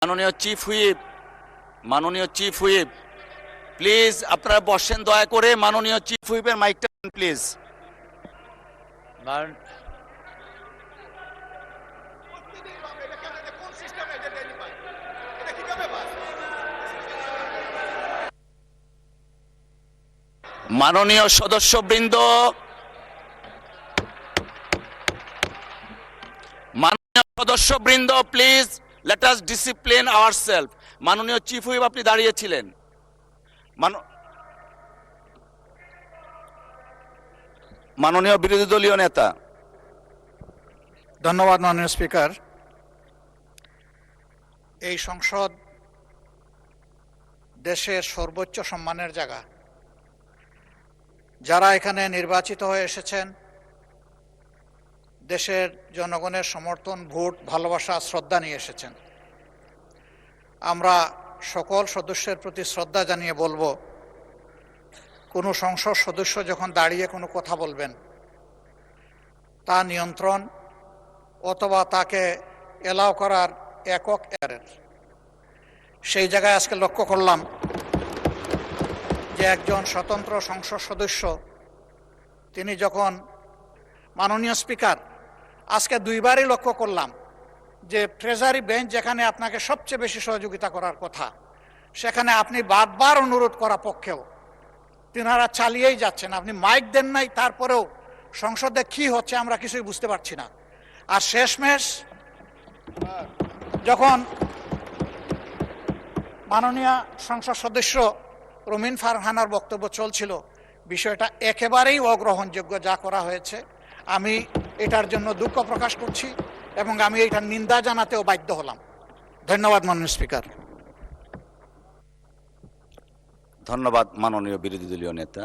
মাননীয় chief whip please আপনারা বসেন দয়া করে। মাননীয় চিফ হুইপের মাইকটা প্লিজ। মাননীয় সদস্যবৃন্দ, please let us discipline ourself. মাননীয় চিফ হুইপ আপনি দাঁড়িয়েছিলেন। মাননীয় বিরোধী দলীয় নেতা। ধন্যবাদ মাননীয় স্পিকার। এই সংসদ দেশের সর্বোচ্চ সম্মানের জায়গা। যারা এখানে নির্বাচিত হয়ে এসেছেন দেশের জনগণের সমর্থন, ভোট, ভালোবাসা, শ্রদ্ধা নিয়ে এসেছেন। আমরা সকল সদস্যের প্রতি শ্রদ্ধা জানিয়ে বলবো, কোনো সংসদ সদস্য যখন দাঁড়িয়ে কোনো কথা বলবেন তা নিয়ন্ত্রণ অথবা তাকে এলাও করার একক এরের সেই জায়গায় আজকে লক্ষ্য করলাম যে একজন স্বতন্ত্র সংসদ সদস্য তিনি যখন, মাননীয় স্পিকার, আজকে দুইবারই লক্ষ্য করলাম যে ট্রেজারি বেঞ্চ যেখানে আপনাকে সবচেয়ে বেশি সহযোগিতা করার কথা সেখানে আপনি বারবার অনুরোধ করা পক্ষেও তিনারা চালিয়েই যাচ্ছেন। আপনি মাইক দেন নাই, তারপরেও সংসদে কি হচ্ছে আমরা কিছুই বুঝতে পারছি না। আর শেষমেশ যখন মাননীয় সংসদ সদস্য রুমিন ফারহানার বক্তব্য চলছিল, বিষয়টা একেবারেই অগ্রহণযোগ্য যা করা হয়েছে। আমি এটার জন্য দুঃখ প্রকাশ করছি এবং আমি এটার নিন্দা জানাতেও বাধ্য হলাম। ধন্যবাদ মাননীয় স্পিকার। ধন্যবাদ মাননীয় বিরোধী দলীয় নেতা।